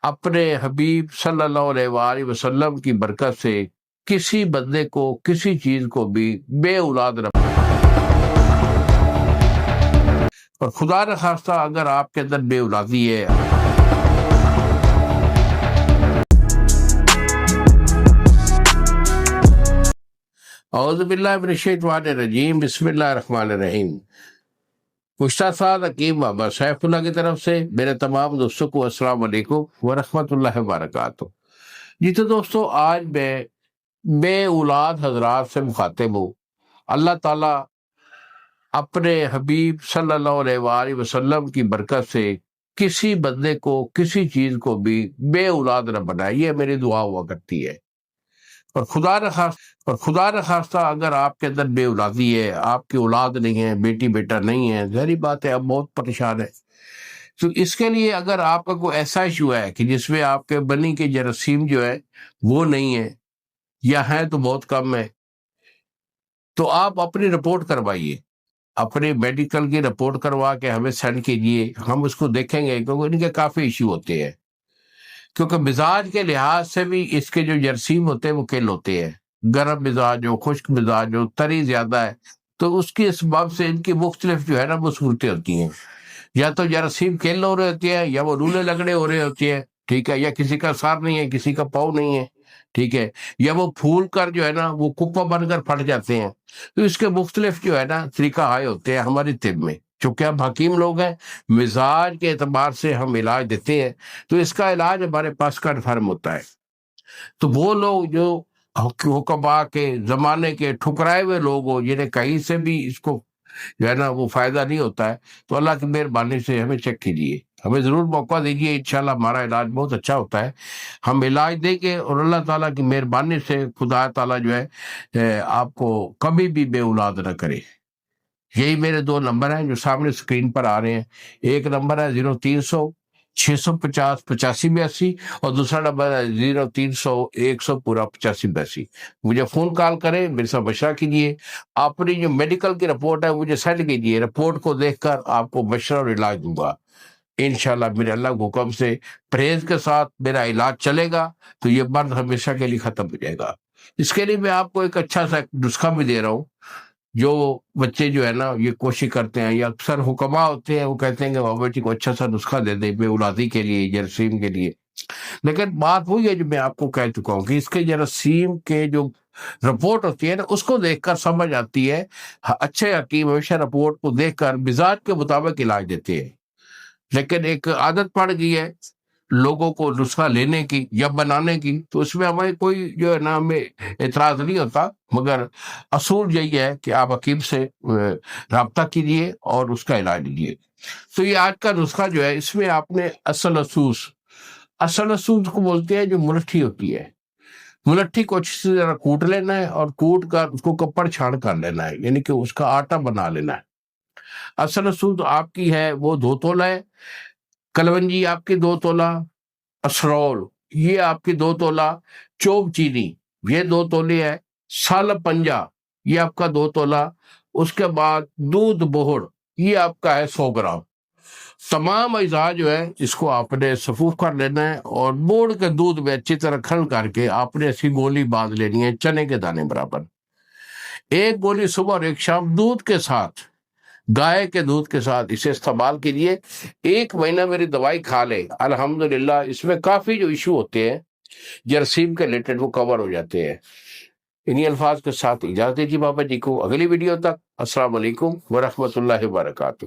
اپنے حبیب صلی اللہ علیہ وآلہ وسلم کی برکت سے کسی بندے کو کسی چیز کو بھی بے اولاد نہ، اور خدا نخواستہ اگر آپ کے اندر بے اولادی ہے، اعوذ باللہ من الشیطان الرجیم، بسم اللہ الرحمن الرحیم۔ مشتاق حکیم بابا سیف اللہ کی طرف سے میرے تمام دوستوں کو السلام علیکم ورحمۃ اللہ وبرکاتہ۔ جی تو دوستو، آج میں بے اولاد حضرات سے مخاطب ہوں۔ اللہ تعالیٰ اپنے حبیب صلی اللہ علیہ وآلہ وسلم کی برکت سے کسی بندے کو کسی چیز کو بھی بے اولاد نہ بنائے، یہ میری دعا ہوا کرتی ہے۔ اور خدا نخواستہ اگر آپ کے اندر بے اولادی ہے، آپ کی اولاد نہیں ہے، بیٹی بیٹا نہیں ہے، ظاہری بات ہے آپ بہت پریشان ہے۔ تو اس کے لیے اگر آپ کا کوئی ایسا ایشو ہے کہ جس میں آپ کے بنی کے جراثیم جو ہے وہ نہیں ہے یا ہے تو بہت کم ہے، تو آپ اپنی رپورٹ کروائیے، اپنی میڈیکل کی رپورٹ کروا کے ہمیں سینڈ کیجیے، ہم اس کو دیکھیں گے، کیونکہ ان کے کافی ایشو ہوتے ہیں، کیونکہ مزاج کے لحاظ سے بھی اس کے جو جراثیم ہوتے ہیں وہ کل ہوتے ہیں، گرم مزاج ہو، خشک مزاج ہو، تری زیادہ ہے تو اس کے اسباب سے ان کی مختلف جو ہے نا وہ صورتیں ہوتی ہیں، یا تو جراثیم کل ہو رہے ہوتے ہیں، یا وہ رولے لگڑے ہو رہے ہوتے ہیں، ٹھیک ہے، یا کسی کا سر نہیں ہے، کسی کا پاؤں نہیں ہے، ٹھیک ہے، یا وہ پھول کر جو ہے نا وہ کپا بن کر پھٹ جاتے ہیں۔ تو اس کے مختلف جو ہے نا طریقہ آئے ہوتے ہیں ہماری طب میں، چونکہ ہم حکیم لوگ ہیں، مزاج کے اعتبار سے ہم علاج دیتے ہیں، تو اس کا علاج ہمارے پاس کنفرم ہوتا ہے۔ تو وہ لوگ جو حکماء کے زمانے کے ٹھکرائے ہوئے لوگ ہو، جنہیں کہیں سے بھی اس کو جو ہے نا وہ فائدہ نہیں ہوتا ہے، تو اللہ کی مہربانی سے ہمیں چیک کیجیے، ہمیں ضرور موقع دیجیے، انشاءاللہ ہمارا علاج بہت اچھا ہوتا ہے، ہم علاج دیں گے، اور اللہ تعالیٰ کی مہربانی سے خدا تعالیٰ جو ہے آپ کو کبھی بھی بے اولاد نہ کرے۔ یہی میرے دو نمبر ہیں جو سامنے اسکرین پر آ رہے ہیں، ایک نمبر ہے 0300-650-8582 اور دوسرا نمبر ہے 0300-100-8582۔ مجھے فون کال کریں، میرے ساتھ مشورہ کیجیے، اپنی جو میڈیکل کی رپورٹ ہے مجھے سینڈ کیجیے، رپورٹ کو دیکھ کر آپ کو مشورہ اور علاج دوں گا انشاءاللہ۔ میرے اللہ کے حکم سے پرہیز کے ساتھ میرا علاج چلے گا تو یہ مرض ہمیشہ کے لیے ختم ہو جائے گا۔ اس کے لیے میں آپ کو ایک اچھا سا نسخہ بھی دے رہا ہوں، جو بچے جو ہے نا یہ کوشش کرتے ہیں، یا اکثر حکماء ہوتے ہیں وہ کہتے ہیں کہ بابا جی کو اچھا سا نسخہ دے دیں بے اولادی کے لیے، جراثیم کے لیے، لیکن بات وہی ہے جو میں آپ کو کہہ چکا ہوں کہ اس کے جراثیم کے جو رپورٹ ہوتی ہے نا اس کو دیکھ کر سمجھ آتی ہے۔ اچھے حکیم ہمیشہ رپورٹ کو دیکھ کر مزاج کے مطابق علاج دیتے ہیں، لیکن ایک عادت پڑ گئی ہے لوگوں کو نسخہ لینے کی یا بنانے کی، تو اس میں ہمیں کوئی جو ہے نا ہمیں اعتراض نہیں ہوتا، مگر اصول یہی ہے کہ آپ حکیم سے رابطہ کیجیے اور اس کا علاج لیجیے۔ تو یہ آج کا نسخہ جو ہے، اس میں آپ نے اصل اسوس کو بولتے ہیں جو ملٹھی ہوتی ہے، ملٹھی کو اچھی سے ذرا کوٹ لینا ہے، اور کوٹ کر اس کو کپڑ چھان کر لینا ہے، یعنی کہ اس کا آٹا بنا لینا ہے۔ اصل اسود آپ کی ہے وہ 2 تولہ ہے، کلونجی آپ کی 2 تولہ، اسرول یہ آپ کی 2 تولہ، چوب چینی یہ 2 تولے ہے، سالب پنجا یہ آپ کا 2 تولہ، اس کے بعد دودھ بہڑ یہ آپ کا ہے 100 گرام۔ تمام اجزاء جو ہے اس کو آپ نے صفوف کر لینا ہے، اور بوڑ کے دودھ میں اچھی طرح کھل کر کے آپ نے ایسی گولی باندھ لینی ہے چنے کے دانے برابر، ایک گولی صبح اور ایک شام دودھ کے ساتھ، گائے کے دودھ کے ساتھ اسے استعمال کیجیے۔ 1 مہینہ میری دوائی کھا لے، الحمدللہ اس میں کافی جو ایشو ہوتے ہیں جراثیم کے ریلیٹڈ وہ کور ہو جاتے ہیں۔ انہی الفاظ کے ساتھ اجازت دیجیے بابا جی کو، اگلی ویڈیو تک السلام علیکم ورحمۃ اللہ وبرکاتہ۔